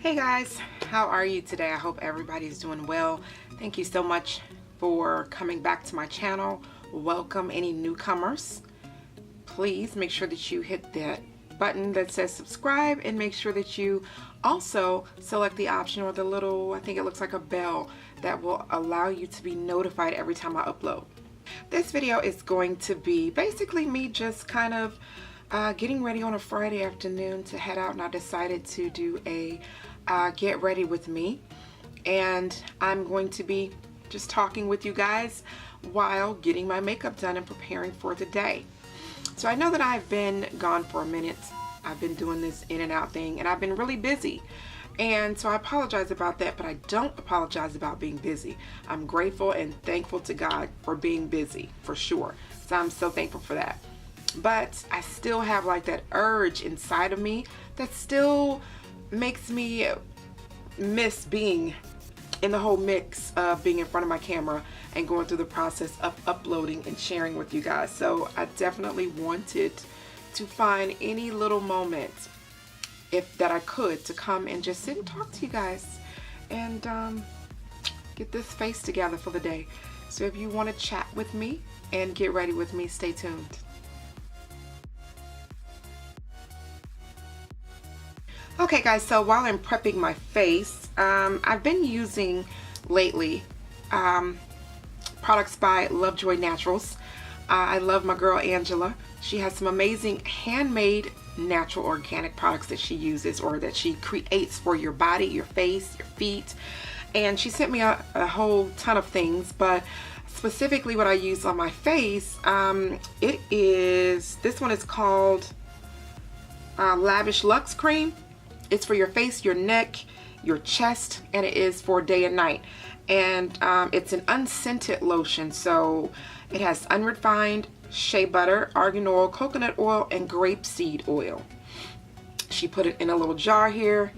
Hey guys, how are you today? I hope everybody's doing well. Thank you so much for coming back to my channel. Welcome any newcomers. Please make sure that you hit that button that says subscribe and make sure that you also select the option or the little, I think it looks like a bell, that will allow you to be notified every time I upload. This video is going to be basically me just kind of getting ready on a Friday afternoon to head out, and I decided to do a get ready with me, and I'm going to be just talking with you guys while getting my makeup done and preparing for the day. So I know that I've been gone for a minute. I've been doing this in and out thing, and I've been really busy, and so I apologize about that, but I don't apologize about being busy. I'm grateful and thankful to God for being busy, for sure. So I'm so thankful for that. But I still have like that urge inside of me that still makes me miss being in the whole mix of being in front of my camera and going through the process of uploading and sharing with you guys. So I definitely wanted to find any little moment that I could to come and just sit and talk to you guys and get this face together for the day. So if you want to chat with me and get ready with me, stay tuned. Okay guys, so while I'm prepping my face, I've been using lately products by Lovejoy Naturals. I love my girl Angela. She has some amazing handmade natural organic products that she uses or that she creates for your body, your face, your feet. And she sent me a whole ton of things, but specifically what I use on my face, this one is called Lavish Luxe Cream. It's for your face, your neck, your chest, and it is for day and night. And it's an unscented lotion, so it has unrefined shea butter, argan oil, coconut oil, and grapeseed oil. She put it in a little jar here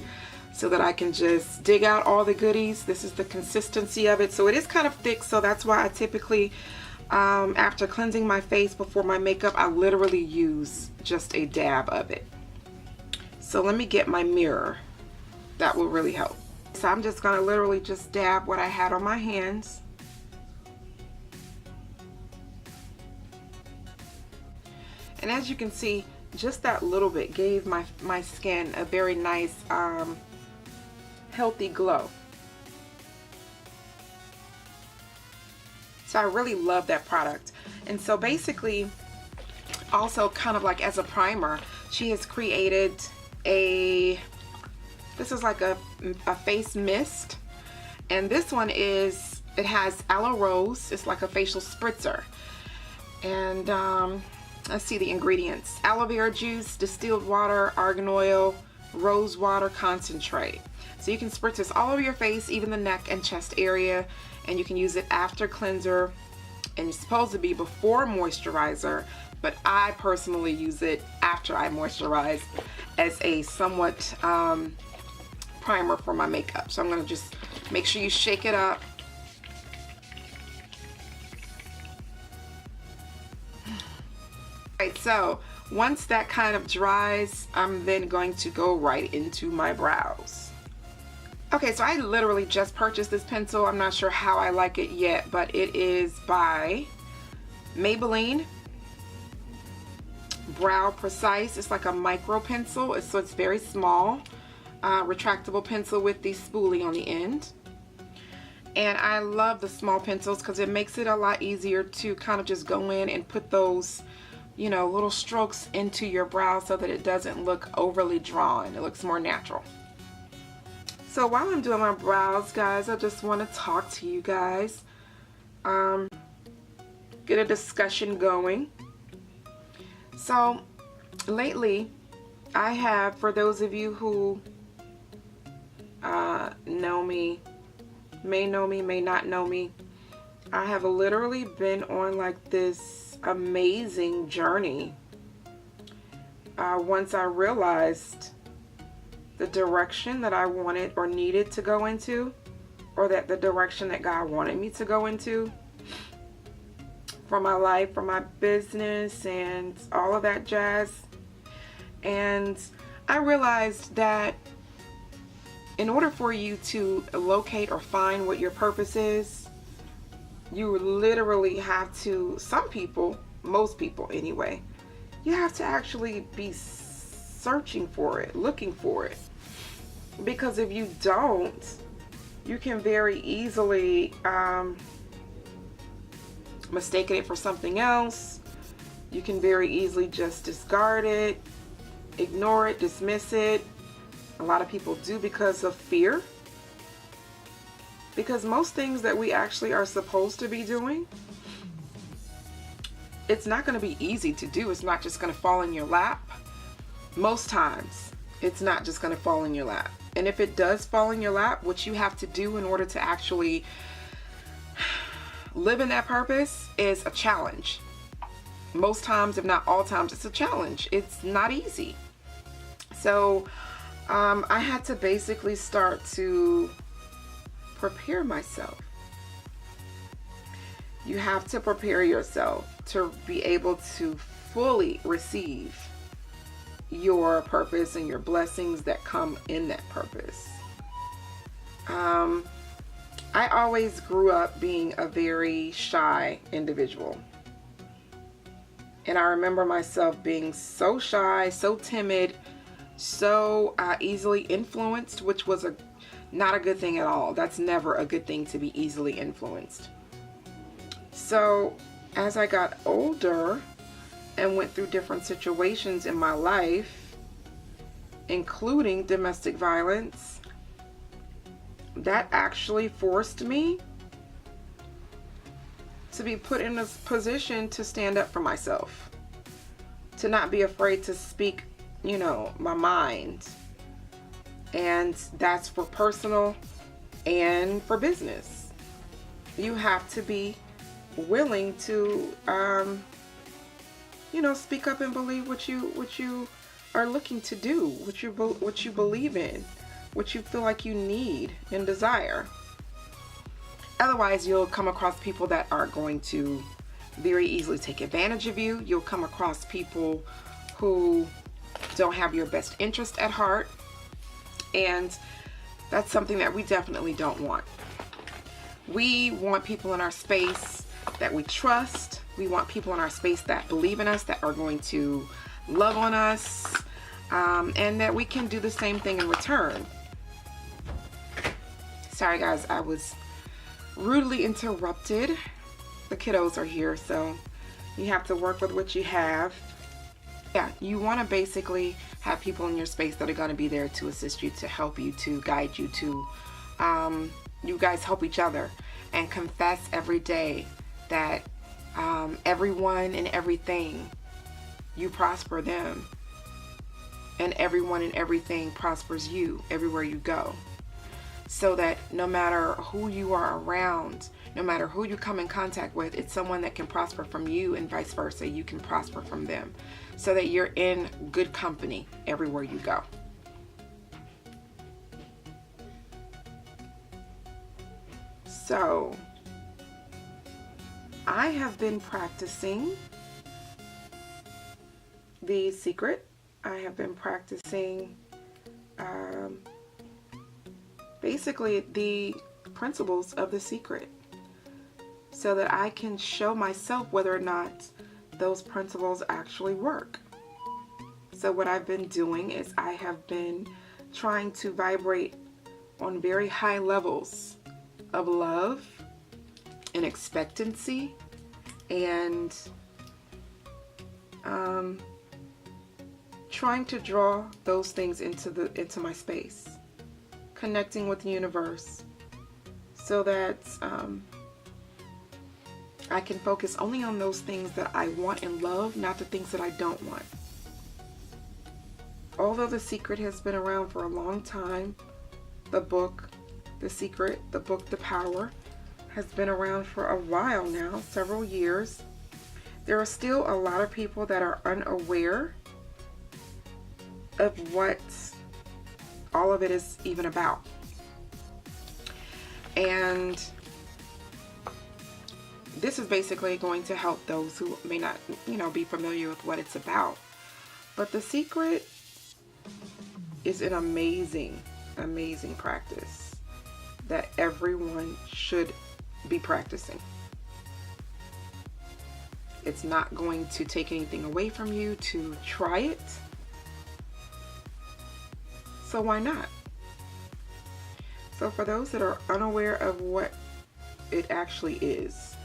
so that I can just dig out all the goodies. This is the consistency of it. So it is kind of thick, so that's why I typically, after cleansing my face before my makeup, I literally use just a dab of it. So let me get my mirror. That will really help. So I'm just gonna literally just dab what I had on my hands. And as you can see, just that little bit gave my skin a very nice, healthy glow. So I really love that product. And so basically, also kind of like as a primer, she has created this is like a face mist, and this one it has aloe rose. It's like a facial spritzer, and let's see the ingredients: aloe vera juice, distilled water, argan oil, rose water concentrate. So you can spritz this all over your face, even the neck and chest area, and you can use it after cleanser, and it's supposed to be before moisturizer, but I personally use it after I moisturize as a somewhat primer for my makeup. So I'm gonna just make sure you shake it up. Alright, so once that kind of dries, I'm then going to go right into my brows. Okay, so I literally just purchased this pencil. I'm not sure how I like it yet, but it is by Maybelline Brow Precise. It's like a micro pencil, so it's very small, retractable pencil with the spoolie on the end. And I love the small pencils because it makes it a lot easier to kind of just go in and put those, you know, little strokes into your brow so that it doesn't look overly drawn. It looks more natural. So while I'm doing my brows, guys, I just want to talk to you guys, get a discussion going. So lately I have, for those of you who know me, may not know me, I have literally been on like this amazing journey once I realized the direction that I wanted or needed to go into, or that the direction that God wanted me to go into for my life, for my business, and all of that jazz. And I realized that in order for you to locate or find what your purpose is, you literally have to, some people, most people anyway, you have to actually be searching for it, looking for it. Because if you don't, you can very easily mistake it for something else. You can very easily just discard it, ignore it, dismiss it. A lot of people do because of fear. Because most things that we actually are supposed to be doing, it's not going to be easy to do. It's not just going to fall in your lap. Most times, it's not just going to fall in your lap. And if it does fall in your lap, what you have to do in order to actually live in that purpose is a challenge. Most times, if not all times, it's a challenge. It's not easy. So I had to basically start to prepare myself. You have to prepare yourself to be able to fully receive your purpose and your blessings that come in that purpose. I always grew up being a very shy individual. And I remember myself being so shy, so timid, so easily influenced, which was not a good thing at all. That's never a good thing, to be easily influenced. So as I got older and went through different situations in my life, including domestic violence, that actually forced me to be put in a position to stand up for myself, to not be afraid to speak, my mind. And that's for personal and for business. You have to be willing to, speak up and believe what you are looking to do, what you believe in, what you feel like you need and desire. Otherwise, you'll come across people that are going to very easily take advantage of you. You'll come across people who don't have your best interest at heart. And that's something that we definitely don't want. We want people in our space that we trust. We want people in our space that believe in us, that are going to love on us, and that we can do the same thing in return. Sorry guys, I was rudely interrupted. The kiddos are here, so you have to work with what you have. Yeah, you want to basically have people in your space that are going to be there to assist you, to help you, to guide you, to you guys help each other, and confess every day that everyone and everything, you prosper them, and everyone and everything prospers you everywhere you go. So that no matter who you are around, no matter who you come in contact with, it's someone that can prosper from you, and vice versa, you can prosper from them. So that you're in good company everywhere you go. So, I have been practicing The Secret. I have been practicing basically the principles of The Secret, so that I can show myself whether or not those principles actually work. So what I've been doing is I have been trying to vibrate on very high levels of love and expectancy, and trying to draw those things into my space, connecting with the universe, so that I can focus only on those things that I want and love, not the things that I don't want. Although The Secret has been around for a long time, the book, The Secret, the book, The Power, has been around for a while now, several years. There are still a lot of people that are unaware of what all of it is even about. And this is basically going to help those who may not, be familiar with what it's about. But The Secret is an amazing amazing practice that everyone should be practicing. It's not going to take anything away from you to try it. So why not? So for those that are unaware of what it actually is,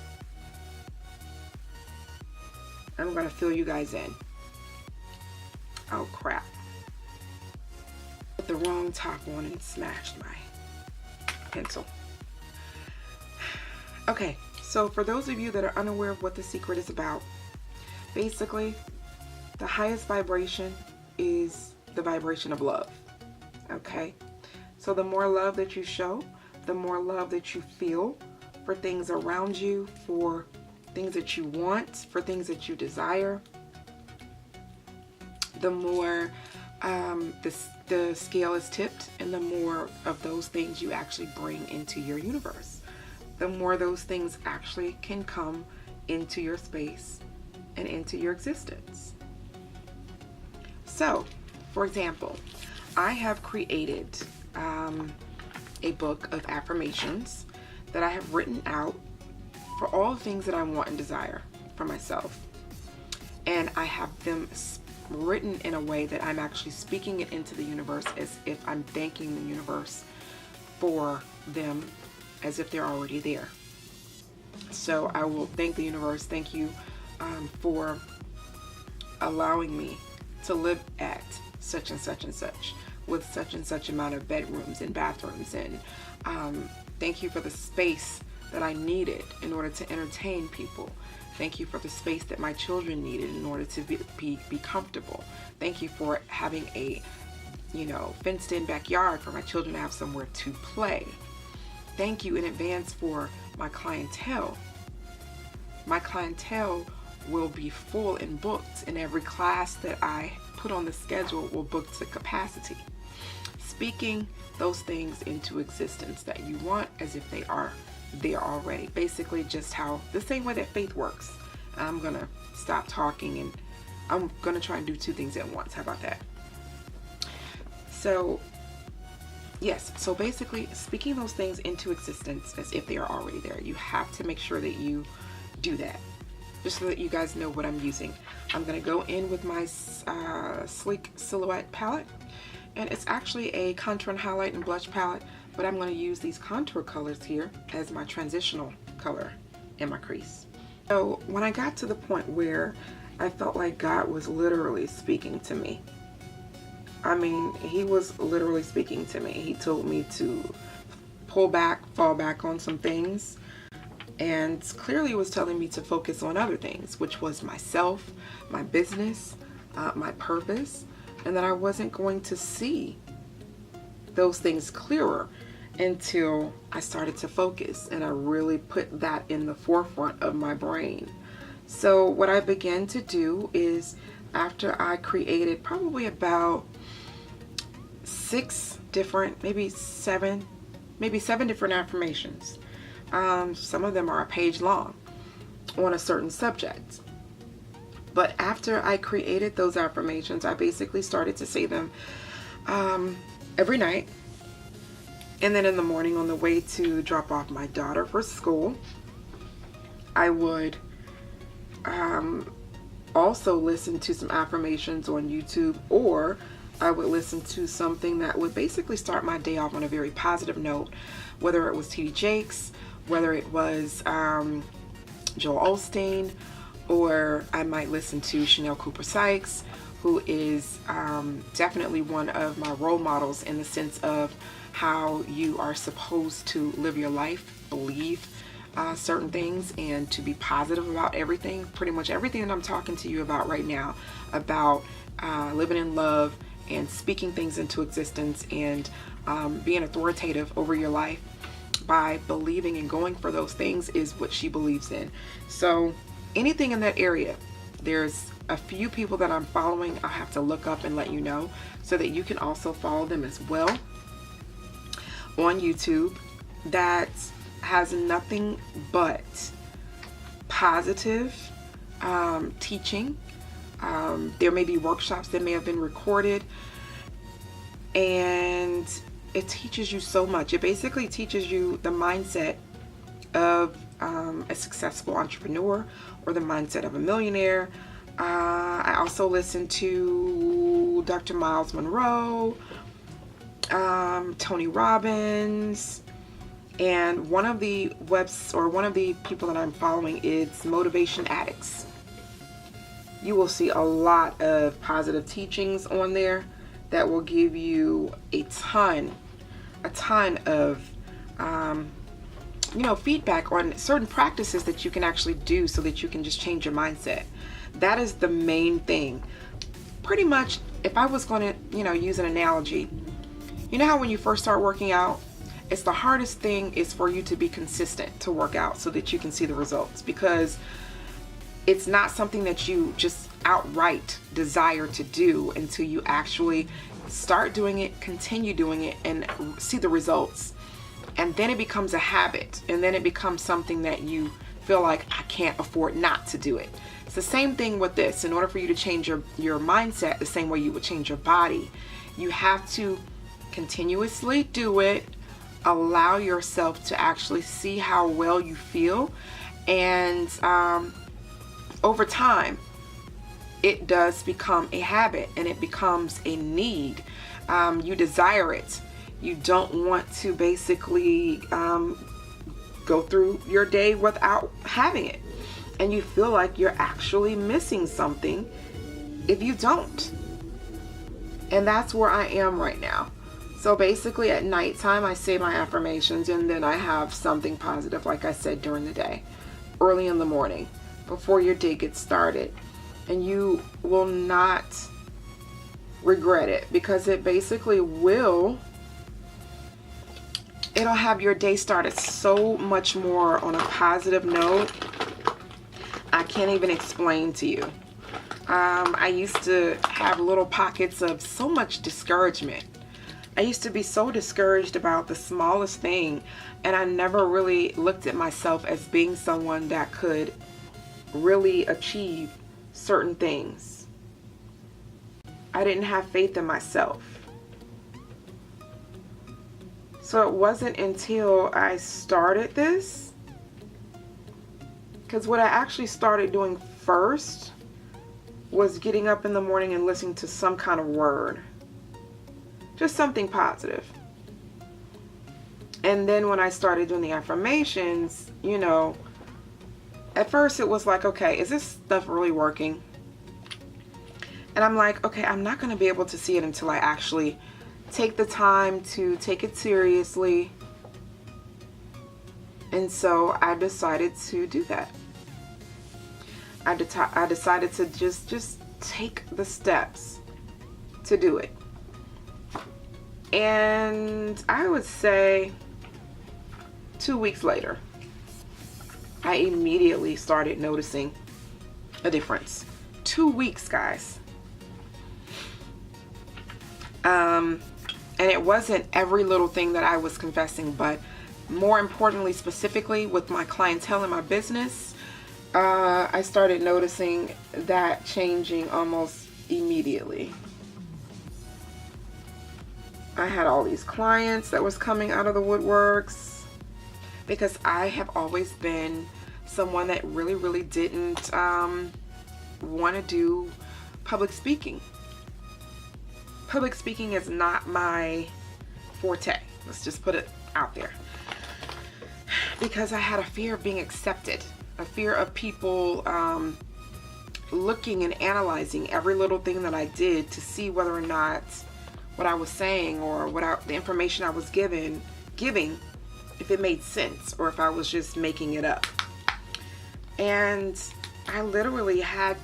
I'm going to fill you guys in. Oh crap. Put the wrong top on and smashed my pencil. Okay, so for those of you that are unaware of what the secret is about, basically, the highest vibration is the vibration of love. Okay? So the more love that you show, the more love that you feel for things around you, for things that you want, for things that you desire, the more the scale is tipped, and the more of those things you actually bring into your universe. The more those things actually can come into your space and into your existence. So, for example, I have created a book of affirmations that I have written out for all the things that I want and desire for myself. And I have them written in a way that I'm actually speaking it into the universe as if I'm thanking the universe for them, as if they're already there. So I will thank the universe. Thank you for allowing me to live at such and such and such, with such and such amount of bedrooms and bathrooms, and thank you for the space that I needed in order to entertain people. Thank you for the space that my children needed in order to be comfortable. Thank you for having a, fenced in backyard for my children to have somewhere to play. Thank you in advance for my clientele. My clientele will be full and booked, and every class that I put on the schedule will book to capacity. Speaking those things into existence that you want as if they are there already. Basically just how, the same way that faith works. I'm gonna stop talking and I'm gonna try and do two things at once. How about that? So yes, so basically speaking those things into existence as if they are already there. You have to make sure that you do that. Just so that you guys know what I'm using. I'm gonna go in with my Sleek Silhouette palette, and it's actually a contour and highlight and blush palette, but I'm going to use these contour colors here as my transitional color in my crease. So when I got to the point where I felt like God was literally speaking to me, I mean, he was literally speaking to me. He told me to pull back, fall back on some things, and clearly was telling me to focus on other things, which was myself, my business, my purpose, and that I wasn't going to see those things clearer until I started to focus, and I really put that in the forefront of my brain. So what I began to do is, after I created probably about 6 different, maybe seven different affirmations. Some of them are a page long on a certain subject. But after I created those affirmations, I basically started to say them every night. And then in the morning on the way to drop off my daughter for school, I would also listen to some affirmations on YouTube, or I would listen to something that would basically start my day off on a very positive note, whether it was T.D. Jakes, whether it was Joel Osteen, or I might listen to Chanel Cooper Sykes, who is definitely one of my role models in the sense of how you are supposed to live your life, believe certain things, and to be positive about everything. Pretty much everything that I'm talking to you about right now, about living in love and speaking things into existence, and being authoritative over your life by believing and going for those things, is what she believes in. So anything in that area, there's a few people that I'm following. I'll have to look up and let you know so that you can also follow them as well on YouTube, that has nothing but positive teaching. There may be workshops that may have been recorded, and it teaches you so much. It basically teaches you the mindset of a successful entrepreneur or the mindset of a millionaire. I also listen to Dr. Miles Monroe, Tony Robbins, and one of the people that I'm following is Motivation Addicts. You will see a lot of positive teachings on there that will give you a ton of feedback on certain practices that you can actually do so that you can just change your mindset. That is the main thing. Pretty much, if I was going to, use an analogy, you know how when you first start working out, it's the hardest thing is for you to be consistent to work out so that you can see the results, because it's not something that you just outright desire to do until you actually start doing it, continue doing it, and see the results. And then it becomes a habit, and then it becomes something that you feel like, I can't afford not to do it. It's the same thing with this. In order for you to change your mindset the same way you would change your body, you have to continuously do it, allow yourself to actually see how well you feel, and over time it does become a habit and it becomes a need. You desire it. You don't want to basically go through your day without having it, and you feel like you're actually missing something if you don't. And that's where I am right now. So basically at nighttime I say my affirmations, and then I have something positive, like I said, during the day, early in the morning, before your day gets started. And you will not regret it, because it basically it'll have your day started so much more on a positive note. I can't even explain to you. I used to have little pockets of so much discouragement. I used to be so discouraged about the smallest thing, and I never really looked at myself as being someone that could really achieve certain things. I didn't have faith in myself. So it wasn't until I started this, because what I actually started doing first was getting up in the morning and listening to some kind of word. Just something positive. And then when I started doing the affirmations, at first it was like, okay, is this stuff really working? And I'm like, okay, I'm not going to be able to see it until I actually take the time to take it seriously. And so I decided to do that. I decided to just take the steps to do it. And I would say 2 weeks later, I immediately started noticing a difference. 2 weeks, guys. And it wasn't every little thing that I was confessing, but more importantly, specifically with my clientele in my business, I started noticing that changing almost immediately. I had all these clients that was coming out of the woodworks, because I have always been someone that really didn't want to do public speaking. Public speaking is not my forte. Let's just put it out there. Because I had a fear of being accepted, a fear of people looking and analyzing every little thing that I did to see whether or not what I was saying or the information I was giving, if it made sense or if I was just making it up. And I literally I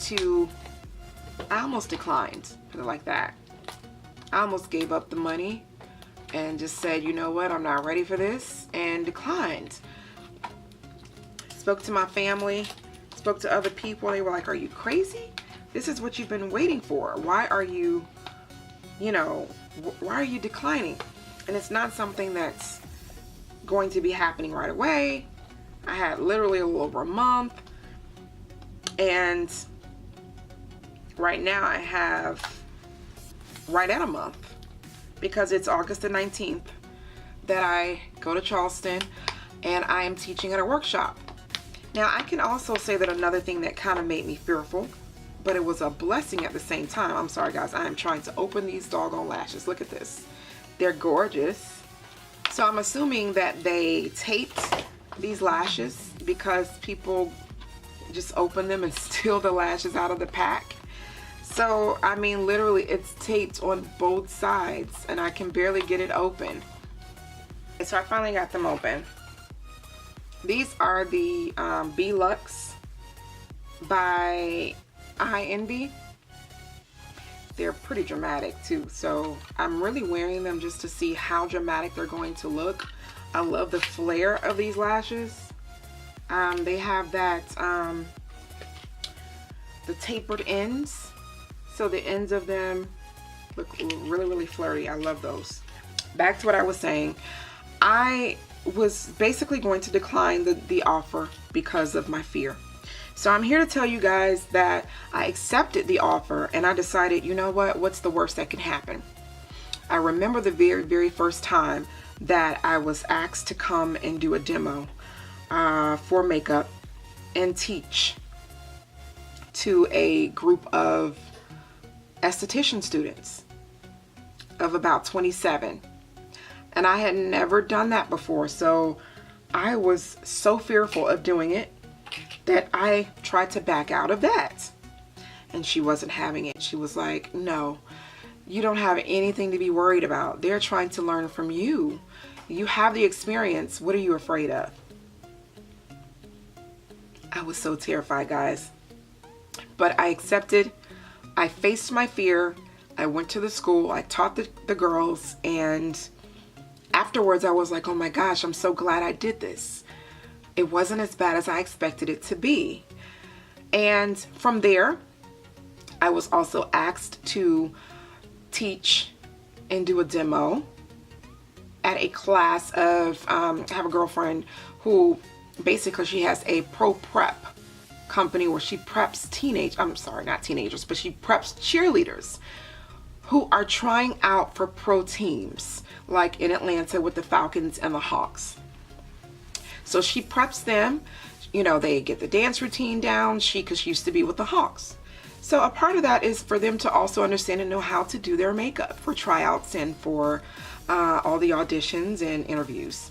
almost declined, put it like that. I almost gave up the money and just said, you know what, I'm not ready for this, and declined. Spoke to my family, spoke to other people. They were like, are you crazy? This is what you've been waiting for. Why are you declining? And it's not something that's going to be happening right away. I had literally a little over a month, and right now I have right at a month, because it's August the 19th. that I go to Charleston and I am teaching at a workshop. Now, I can also say that another thing that kind of made me fearful, but it was a blessing at the same time. I'm sorry guys, I am trying to open these doggone lashes. Look at this. They're gorgeous. So I'm assuming that they taped these lashes because people just open them and steal the lashes out of the pack. So, I mean, literally it's taped on both sides and I can barely get it open. So I finally got them open. These are the B-Lux by INB. They're pretty dramatic too, so I'm really wearing them just to see how dramatic they're going to look. I love the flare of these lashes. They have that the tapered ends, so the ends of them look really flirty. I love those. Back to what I was saying, I was basically going to decline the offer because of my fear. So I'm here to tell you guys that I accepted the offer and I decided, you know what, what's the worst that can happen? I remember the very first time that I was asked to come and do a demo for makeup and teach to a group of esthetician students of about 27. And I had never done that before, so I was so fearful of doing it that I tried to back out of that. And she wasn't having it. She was like, no, you don't have anything to be worried about. They're trying to learn from you. You have the experience. What are you afraid of? I was so terrified, guys. But I accepted. I faced my fear. I went to the school. I taught the girls. And afterwards, I was like, oh my gosh, I'm so glad I did this. It wasn't as bad as I expected it to be. And from there, I was also asked to teach and do a demo at a class of, I have a girlfriend who basically she has a pro prep company where she preps but she preps cheerleaders who are trying out for pro teams, like in Atlanta with the Falcons and the Hawks. So she preps them, you know, they get the dance routine down, because she used to be with the Hawks. So a part of that is for them to also understand and know how to do their makeup for tryouts and for all the auditions and interviews.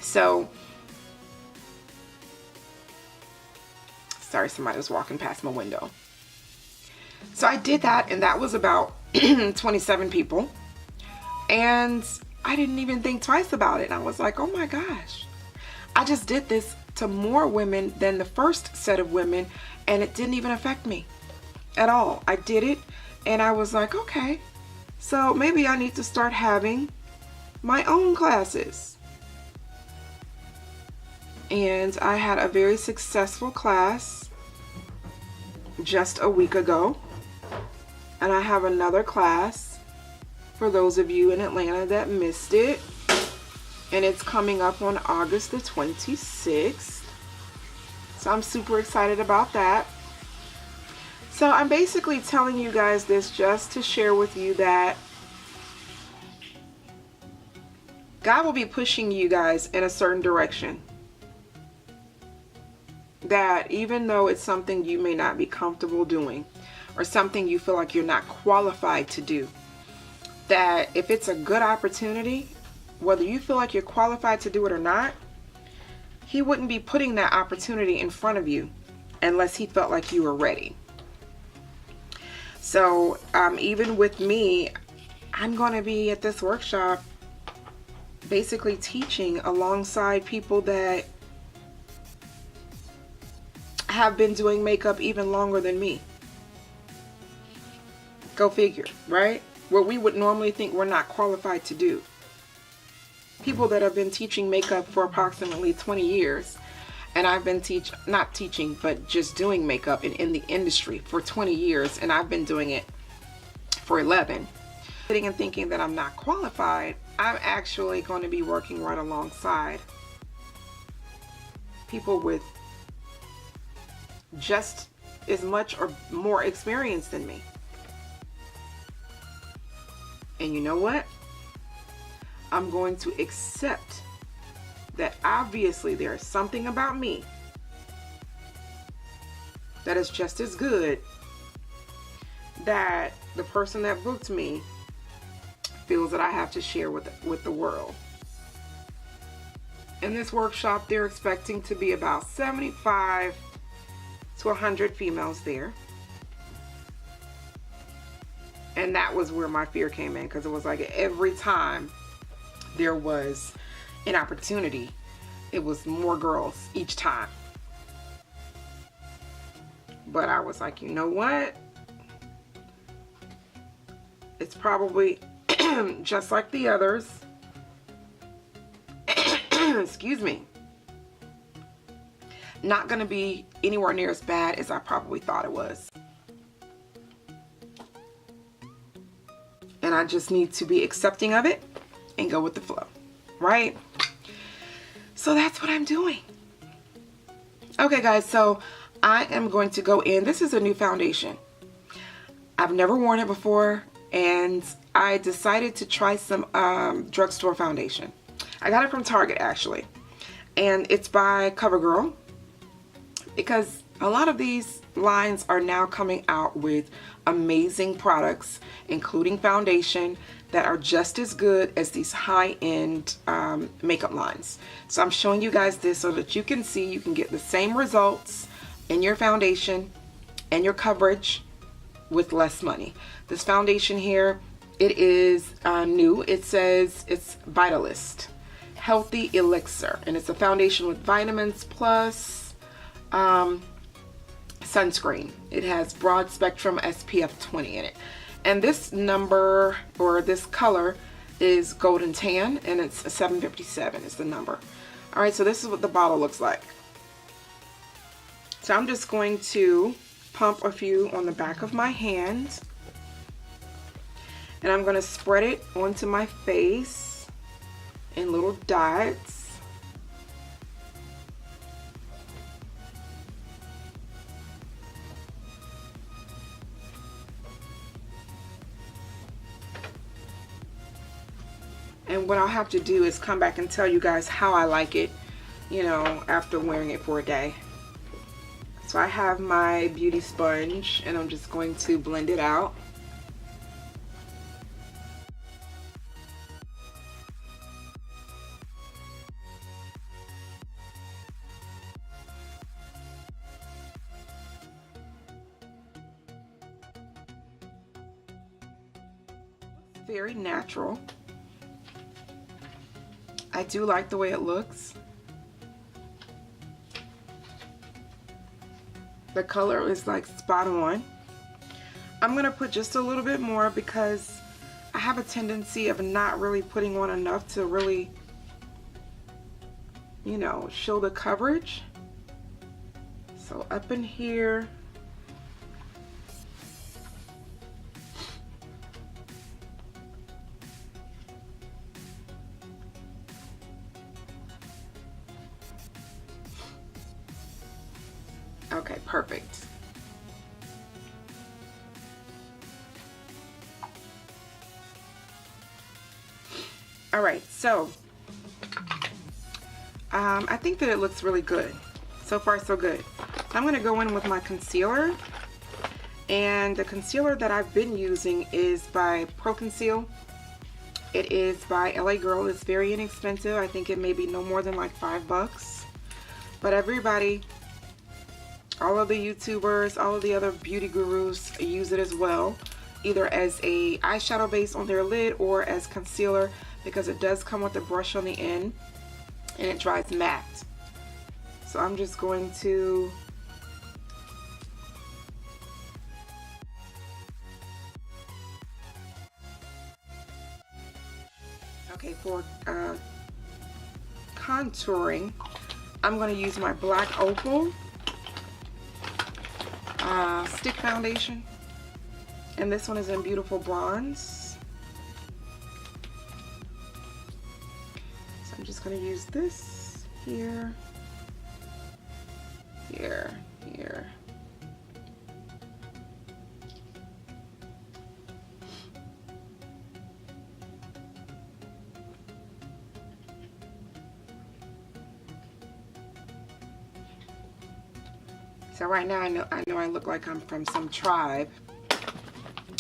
So, sorry, somebody was walking past my window. So I did that, and that was about 27 people. And I didn't even think twice about it. And I was like, oh my gosh. I just did this to more women than the first set of women, and it didn't even affect me at all. I did it, and I was like, okay, so maybe I need to start having my own classes. And I had a very successful class just a week ago, and I have another class for those of you in Atlanta that missed it. And it's coming up on August the 26th. So I'm super excited about that. So I'm basically telling you guys this just to share with you that God will be pushing you guys in a certain direction. That even though it's something you may not be comfortable doing, or something you feel like you're not qualified to do, that if it's a good opportunity, whether you feel like you're qualified to do it or not, He wouldn't be putting that opportunity in front of you unless He felt like you were ready. So even with me, I'm going to be at this workshop basically teaching alongside people that have been doing makeup even longer than me. Go figure, right? What we would normally think we're not qualified to do. People that have been teaching makeup for approximately 20 years, and I've been not teaching, but just doing makeup in the industry for 20 years, and I've been doing it for 11. Sitting and thinking that I'm not qualified, I'm actually going to be working right alongside people with just as much or more experience than me. And you know what? I'm going to accept that obviously there is something about me that is just as good that the person that booked me feels that I have to share with the world. In this workshop, they're expecting to be about 75 to 100 females there. And that was where my fear came in, because it was like every time there was an opportunity, it was more girls each time. But I was like, you know what? It's probably just like the others. Excuse me. Not gonna be anywhere near as bad as I probably thought it was. And I just need to be accepting of it and go with the flow, right? So that's what I'm doing. Okay, guys, so I am going to go in. This is a new foundation. I've never worn it before, and I decided to try some drugstore foundation. I got it from Target, actually, and it's by CoverGirl, because a lot of these lines are now coming out with amazing products, including foundation, that are just as good as these high-end makeup lines. So I'm showing you guys this so that you can see you can get the same results in your foundation and your coverage with less money. This foundation here, it is new. It says it's Vitalist Healthy Elixir, and it's a foundation with vitamins plus sunscreen. It has broad spectrum SPF 20 in it, and this number, or this color, is golden tan, and it's a 757 is the number. All right, so this is what the bottle looks like. So I'm just going to pump a few on the back of my hand, and I'm going to spread it onto my face in little dots. And what I'll have to do is come back and tell you guys how I like it, you know, after wearing it for a day. So I have my beauty sponge, and I'm just going to blend it out. Very natural. I do like the way it looks. The color is like spot on. I'm gonna put just a little bit more because I have a tendency of not really putting on enough to really, you know, show the coverage. So up in here. Okay, perfect. All right, so I think that it looks really good. So far, so good. So I'm gonna go in with my concealer, and the concealer that I've been using is by Pro Conceal. It is by LA Girl. It's very inexpensive. I think it may be no more than like $5, but everybody, all of the YouTubers, all of the other beauty gurus use it as well, either as a eyeshadow base on their lid or as concealer, because it does come with a brush on the end and it dries matte. So I'm just going to for contouring, I'm going to use my Black Opal stick foundation, and this one is in Beautiful Bronze. So I'm just going to use this here, here, here. So right now I know I look like I'm from some tribe.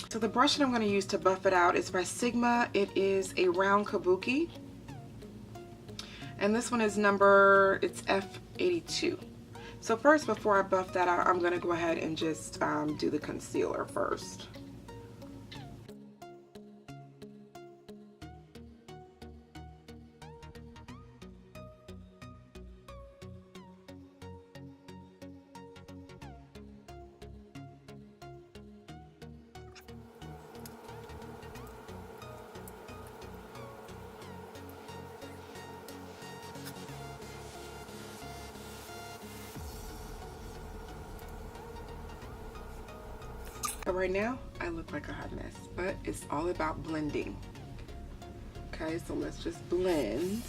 So the brush that I'm going to use to buff it out is by Sigma. It is a round kabuki. And this one is it's F82. So first, before I buff that out, I'm going to go ahead and just do the concealer first. Right now I look like a hot mess, but it's all about blending. Okay, so let's just blend.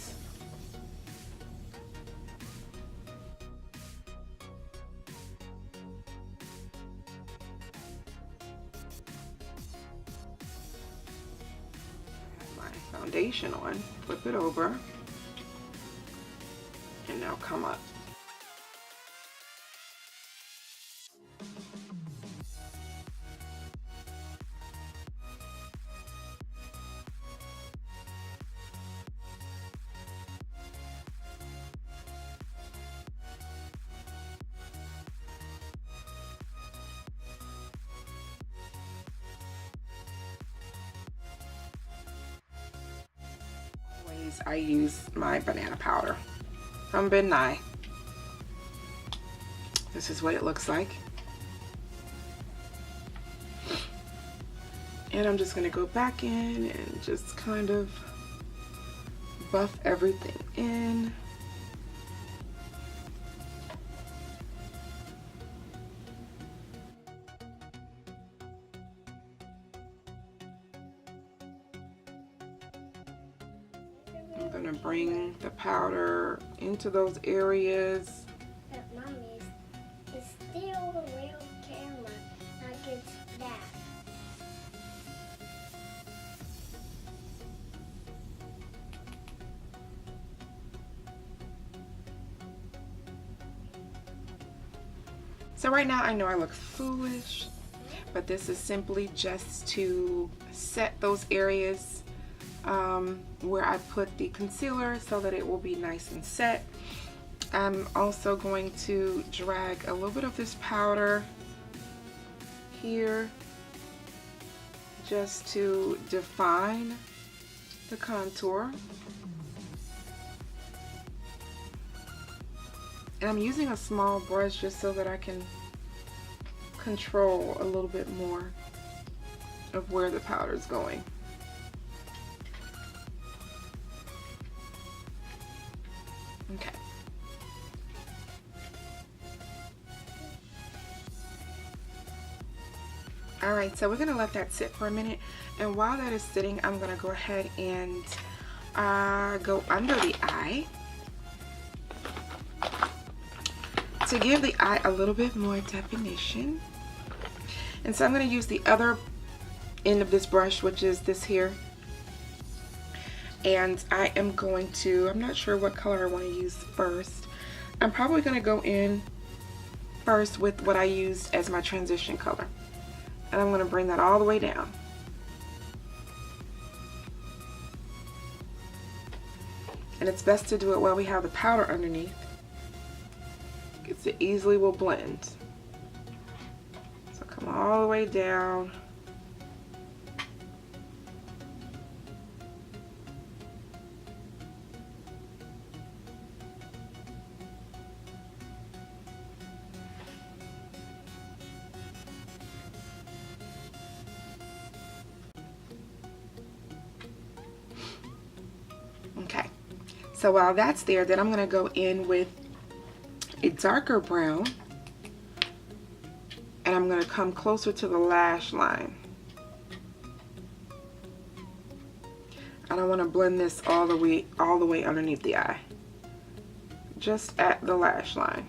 My foundation on, flip it over, and now come up. I use my banana powder from Ben Nye. This is what it looks like. And I'm just going to go back in and just kind of buff everything in. I'm going to bring the powder into those areas. But Mommy, it's still a real camera, like it's that. So right now I know I look foolish, but this is simply just to set those areas where I put the concealer so that it will be nice and set. I'm also going to drag a little bit of this powder here just to define the contour. And I'm using a small brush just so that I can control a little bit more of where the powder is going. Okay. All right, so we're gonna let that sit for a minute, and while that is sitting, I'm gonna go ahead and go under the eye to give the eye a little bit more definition. And so I'm going to use the other end of this brush, which is this here, and I am going to, I'm not sure what color I want to use first. I'm probably going to go in first with what I used as my transition color, and I'm going to bring that all the way down. And it's best to do it while we have the powder underneath, because it easily will blend. So come all the way down. Okay, so while that's there, then I'm going to go in with a darker brown, and I'm going to come closer to the lash line. I don't want to blend this all the way underneath the eye, just at the lash line.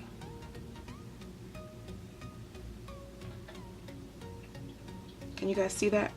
Can you guys see that?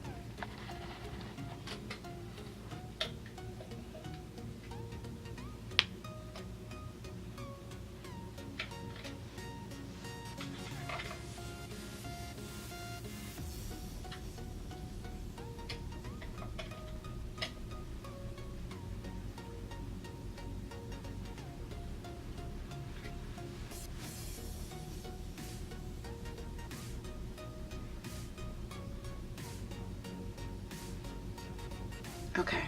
Okay.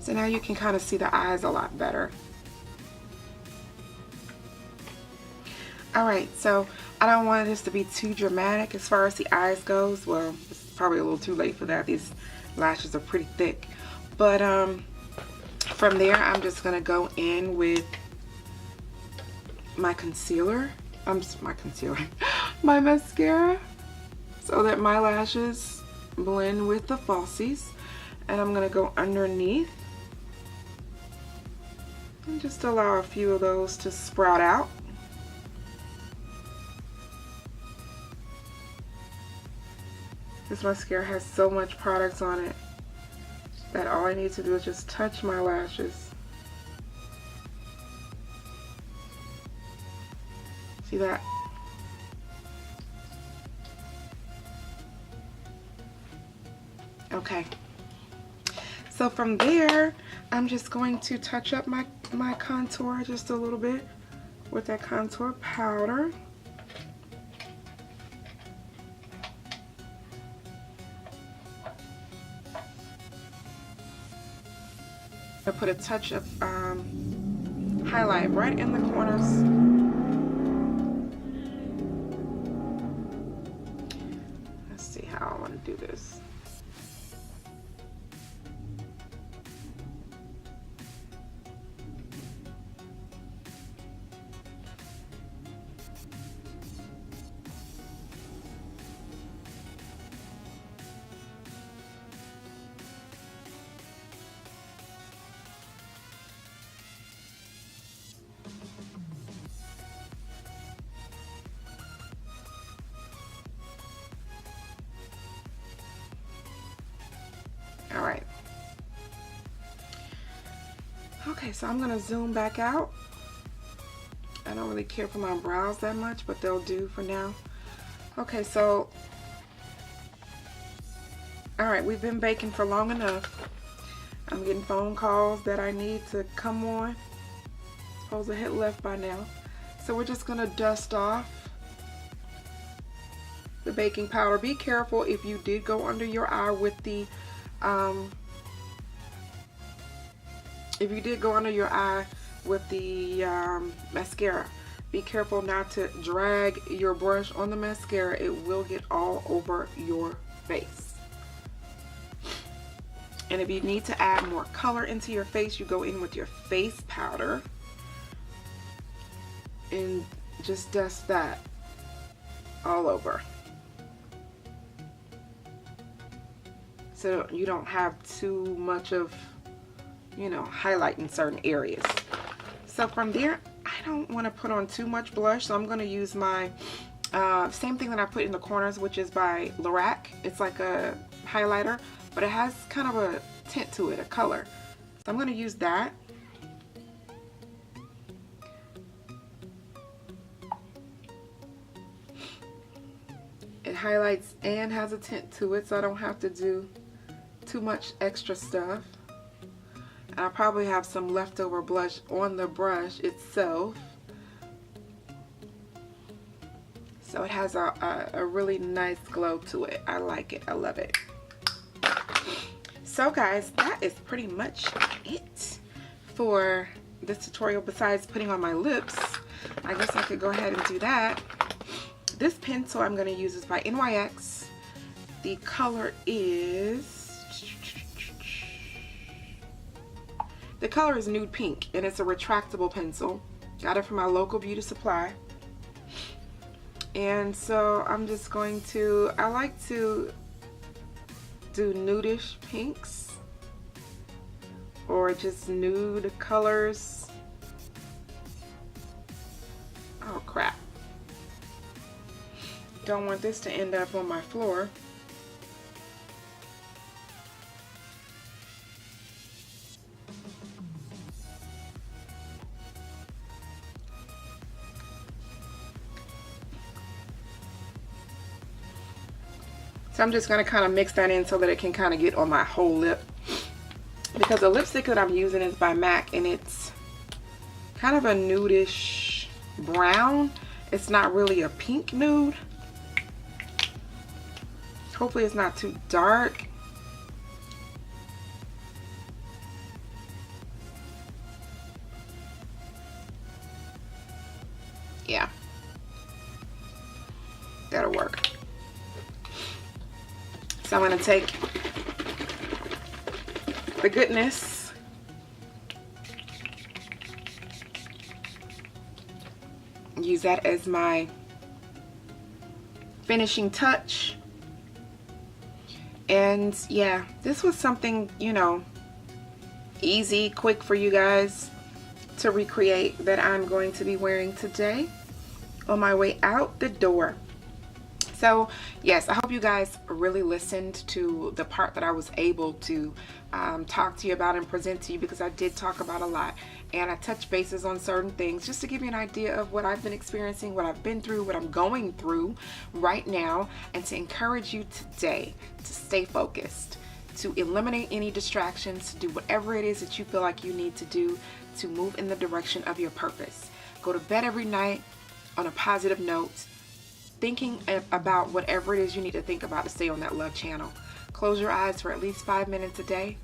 So now you can kind of see the eyes a lot better. Alright, so I don't want this to be too dramatic as far as the eyes goes. Well, it's probably a little too late for that. These lashes are pretty thick. But from there, I'm just going to go in with my concealer. My mascara. So that my lashes blend with the falsies. And I'm going to go underneath. And just allow a few of those to sprout out. This mascara has so much products on it that all I need to do is just touch my lashes. See that? Okay. So from there, I'm just going to touch up my contour just a little bit with that contour powder. I put a touch of highlight right in the corners. Let's see how I want to do this. All right. Okay, so I'm gonna zoom back out. I don't really care for my brows that much, but they'll do for now. Okay, so, all right, we've been baking for long enough. I'm getting phone calls that I need to come on. Supposed to hit left by now. So we're just gonna dust off the baking powder. Be careful if you did go under your eye with the mascara, be careful not to drag your brush on the mascara. It will get all over your face. And if you need to add more color into your face, you go in with your face powder and just dust that all over, so you don't have too much of, you know, highlight in certain areas. So from there, I don't want to put on too much blush, so I'm going to use my same thing that I put in the corners, which is by Lorac. It's like a highlighter, but it has kind of a tint to it, a color. So I'm going to use that. It highlights and has a tint to it, so I don't have to do too much extra stuff. I'll probably have some leftover blush on the brush itself. So it has a really nice glow to it. I like it. I love it. So guys, that is pretty much it for this tutorial, besides putting on my lips. I guess I could go ahead and do that. This pencil I'm going to use is by NYX. The color is... the color is nude pink, and it's a retractable pencil. Got it from my local beauty supply. And so I'm just going to, I like to do nudish pinks or just nude colors. Oh crap. Don't want this to end up on my floor. So I'm just going to kind of mix that in so that it can kind of get on my whole lip. Because the lipstick that I'm using is by MAC, and it's kind of a nudish brown. It's not really a pink nude. Hopefully it's not too dark. Yeah, that'll work. So I'm going to take the goodness, use that as my finishing touch. And yeah, this was something, you know, easy, quick for you guys to recreate that I'm going to be wearing today on my way out the door. So yes, I hope you guys really listened to the part that I was able to talk to you about and present to you, because I did talk about a lot, and I touched bases on certain things just to give you an idea of what I've been experiencing, what I've been through, what I'm going through right now, and to encourage you today to stay focused, to eliminate any distractions, to do whatever it is that you feel like you need to do to move in the direction of your purpose. Go to bed every night on a positive note, thinking about whatever it is you need to think about to stay on that love channel. Close your eyes for at least 5 minutes a day,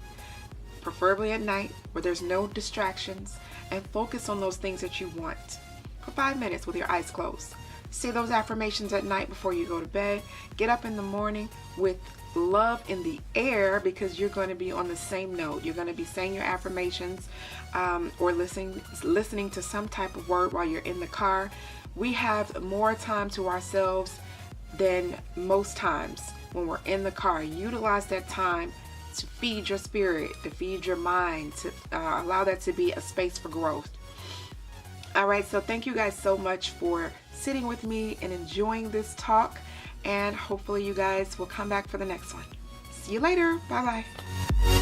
preferably at night where there's no distractions, and focus on those things that you want for 5 minutes with your eyes closed. Say those affirmations at night before you go to bed. Get up in the morning with love in the air, because you're going to be on the same note. You're going to be saying your affirmations or listening to some type of word while you're in the car. We have more time to ourselves than most times when we're in the car. Utilize that time to feed your spirit, to feed your mind, to allow that to be a space for growth. All right, so thank you guys so much for sitting with me and enjoying this talk, and hopefully you guys will come back for the next one. See you later. Bye bye.